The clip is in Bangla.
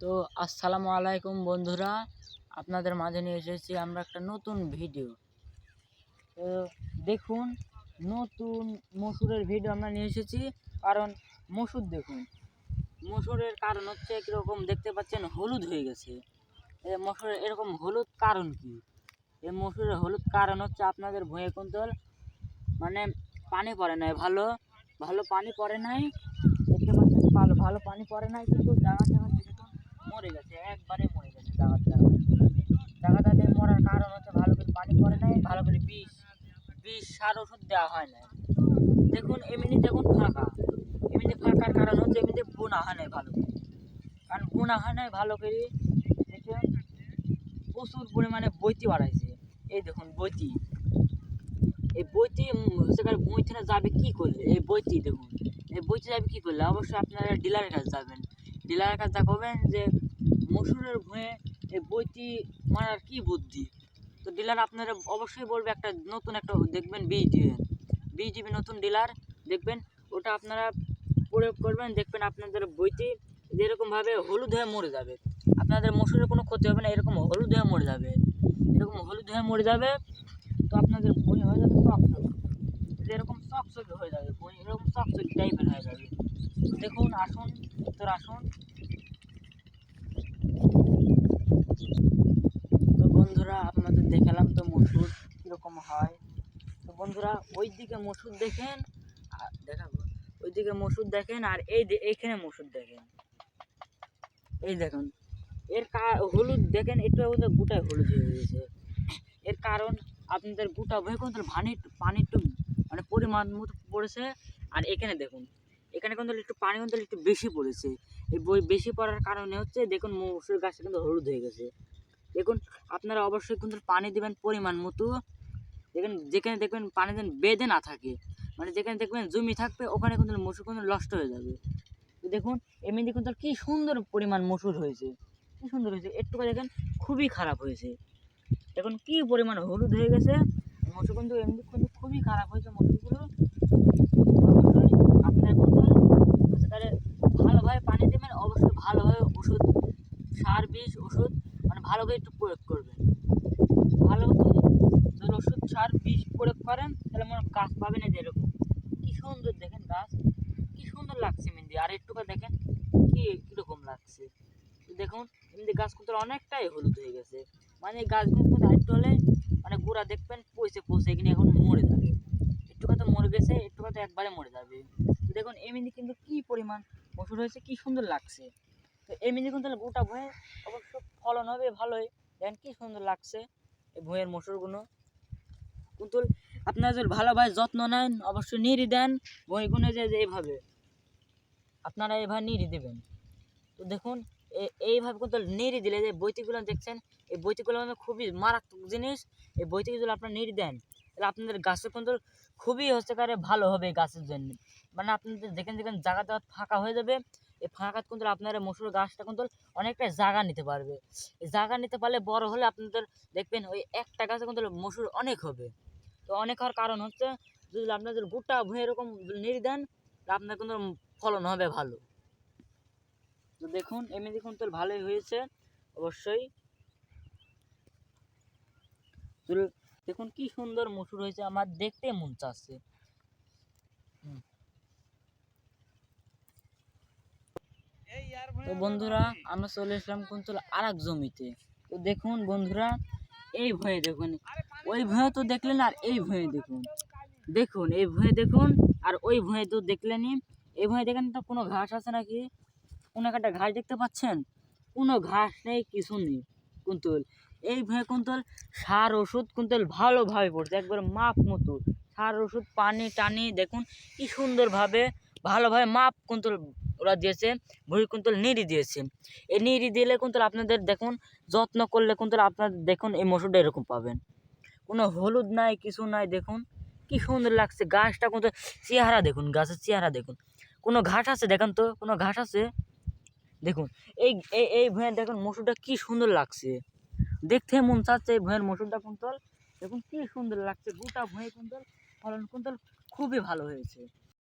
তো আসসালামু আলাইকুম বন্ধুরা, আপনাদের মাঝে নিয়ে এসেছি আমরা একটা নতুন ভিডিও। তো দেখুন, নতুন মসুরের ভিডিও আমরা নিয়ে এসেছি। কারণ মসুর দেখুন, মসুরের কারণ হচ্ছে কীরকম দেখতে পাচ্ছেন, হলুদ হয়ে গেছে। মসুরের এরকম হলুদ কারণ কি? এই মসুরের হলুদ কারণ হচ্ছে আপনাদের ভুঁয়ে কুন্তল মানে পানি পড়ে নাই, ভালো ভালো পানি পড়ে নাই। দেখতে পাচ্ছেন ভালো ভালো পানি পড়ে নাই, কিন্তু জায়গা মরে গেছে, একবারে মরে গেছে। জায়গাটাতে মরার কারণ হচ্ছে ভালো করে পানি পড়ে নাই, ভালো করে বিষ সার ওষুধ দেওয়া হয় না। দেখুন এমনি দেখুন ফাঁকা, এমনি ফাঁকার কারণ হচ্ছে এমনিতে বোনা হয় নাই ভালো করে। কারণ বোনা হয় নাই ভালো করে, দেখুন প্রচুর পরিমাণে বইতি বাড়াইছে। এই দেখুন বইতি, এই বইতি সেখানে বইতে যাবে কি করলে? এই বইতি দেখুন, এই বইতে যাবে কি করলে? অবশ্যই আপনারা ডিলারের কাছে যাবেন। ডিলারের কাছে দেখাবেন যে মসুরের ভুঁয়ে এই বইতি মারার কি বুদ্ধি। তো ডিলার আপনারা অবশ্যই বলবে একটা নতুন একটা দেখবেন বীজ দিবে নতুন ডিলার দেখবেন, ওটা আপনারা প্রয়োগ করবেন, দেখবেন আপনাদের বইতি যেরকমভাবে হলুদ হয়ে মরে যাবে। আপনাদের মসুরের কোনো ক্ষতি হবে না, এরকম হলুদ হয়ে মরে যাবে, এরকম হলুদ হয়ে মরে যাবে। তো আপনাদের বই হয়ে যাবে চকচকে, যেরকম চকচকে হয়ে যাবে বই, এরকম চকচকে টাইপের হয়ে যাবে। দেখুন আসুন, তোর আসুন। তো বন্ধুরা আপনাদের দেখালাম তো মসুর কীরকম হয়। তো বন্ধুরা ওইদিকে মসুর দেখেন, দেখাবো ওইদিকে মসুর দেখেন, আর এইখানে মসুর দেখেন, এই দেখুন এর হলুদ দেখেন, একটু গোটায় হলুদ হয়ে গেছে। এর কারণ আপনাদের গোটা বয়ে কিন্তু পানি একটু মানে পরিমাণ মতো পড়েছে। আর এখানে দেখুন, এখানে কিন্তু একটু পানি কিন্তু একটু বেশি পড়েছে। এই বই বেশি পড়ার কারণে হচ্ছে দেখুন মসুর গাছটা কিন্তু হলুদ হয়ে গেছে। দেখুন আপনারা অবশ্যই কিন্তু পানি দেবেন পরিমাণ মতো। দেখেন যেখানে দেখবেন পানি যেন বেঁধে না থাকে, মানে যেখানে দেখবেন জমি থাকবে ওখানে কিন্তু মসুর কিন্তু নষ্ট হয়ে যাবে। তো দেখুন এমনি কিন্তু কি সুন্দর পরিমাণ মসুর হয়েছে, কি সুন্দর হয়েছে। একটু দেখেন খুবই খারাপ হয়েছে, দেখুন কি পরিমাণ হলুদ হয়ে গেছে মসুর, কিন্তু এমনি কিন্তু খুবই খারাপ হয়েছে মসুরগুলো। অবশ্যই আপনারা কিন্তু সেখানে ভালোভাবে পানি দেবেন, অবশ্যই ভালোভাবে ওষুধ সার বিষ ওষুধ মানে ভালোভাবে একটু প্রয়োগ করবেন। ভালো যদি ওষুধ সার বিষ প্রয়োগ করেন তাহলে মনে গাছ পাবেন। এই যে এরকম কি সুন্দর দেখেন গাছ, কি সুন্দর লাগছে মেহেন্দি। আর একটু দেখেন কীরকম লাগছে। দেখুন এমনি গাছ কিন্তু অনেকটাই হলুদ হয়ে গেছে, মানে গাছগুলো কিন্তু আরেকটু হলে মানে গোড়া দেখবেন পচে এখানে এখন মরে যাবে। একটু কথা মরে গেছে, একটু কথা একবারে মরে যাবে। দেখুন এমনি কিন্তু কি পরিমাণ মসুর হয়েছে, কি সুন্দর লাগছে। তো এমনি কিন্তু গোটা ভুঁয়ে অবশ্য ফলন হবে ভালোই। দেখেন কি সুন্দর লাগছে এই ভুঁয়ের মসুরগুলো। কিন্তু আপনারা যদি ভালোভাবে যত্ন নেন, অবশ্যই নিড়ি দেন ভুঁইগুলো, যে এইভাবে আপনারা এইভাবে নিড়ি দেবেন। তো দেখুন এইভাবে কিন্তু নিড়ি দিলে যে বৈতিগুলো দেখছেন, এই বৈতিগুলো মানে খুবই মারাত্মক জিনিস। এই বৈতিকে যদি আপনারা নিড়ি দেন তাহলে আপনাদের গাছের কিন্তু খুবই হচ্ছে কারে ভালো হবে গাছের জন্য। মানে আপনাদের যেখানে জায়গা ফাঁকা হয়ে যাবে, এই ফাঁকা কিন্তু আপনার মসুর গাছটা কিন্তু অনেকটা জায়গা নিতে পারবে। এই জায়গা নিতে পারলে বড় হলে আপনাদের দেখবেন ওই একটা গাছে কিন্তু মসুর অনেক হবে। তো অনেক হওয়ার কারণ হচ্ছে যদি আপনাদের গোটা ভুঁয়ে এরকম নিড়ি দেন তাহলে আপনার কিন্তু ফলন হবে ভালো। তো দেখুন এমনি দেখুন তো ভালোই হয়েছে অবশ্যই। দেখুন কি সুন্দর মসুর হয়েছে, আমার দেখতে মন চাচ্ছে। তো বন্ধুরা আমরা চলে এসলাম কিন্তু আর এক জমিতে। তো দেখুন বন্ধুরা এই ভয়ে দেখুন, ওই ভয়ে তো দেখলেন, আর এই ভয়ে দেখুন, দেখুন এই ভয়ে দেখুন আর ওই ভয়ে তো দেখলেনই। এই ভয়ে দেখেন তো কোনো ঘাস আছে নাকি? কোনো একটা ঘাস দেখতে পাচ্ছেন? কোনো ঘাস নেই, কিছু নেই কুন্তল। এই ভয়ে কুন্তল সার ওষুধ কুন্তল ভালোভাবে পড়ছে, একবার মাপ মতো সার ওষুধ পানি টানি দেখুন কি সুন্দরভাবে ভালোভাবে মাপ কুন্তল ওরা দিয়েছে। ভুঁই কুন্তল নিড়ি দিয়েছে। এই নিড়ি দিলে কুন্তল আপনাদের দেখুন যত্ন করলে কুন্তল আপনাদের দেখুন এই মসুরটা এরকম পাবেন, কোনো হলুদ নাই কিছু নাই। দেখুন কি সুন্দর লাগছে গাছটা, কিন্তু চেহারা দেখুন, গাছের চেহারা দেখুন। কোনো ঘাস আছে দেখেন তো, কোনো ঘাস আছে? দেখুন এই এই ভুঁয়ের দেখুন মসুরটা কি সুন্দর লাগছে, দেখতে মন চাচ্ছে এই ভুঁয়ের মসুরটা কুন্তল। দেখুন কি সুন্দর লাগছে, গোটা ভুঁয়ে কুন্তল ফলন কুন্তল খুবই ভালো হয়েছে।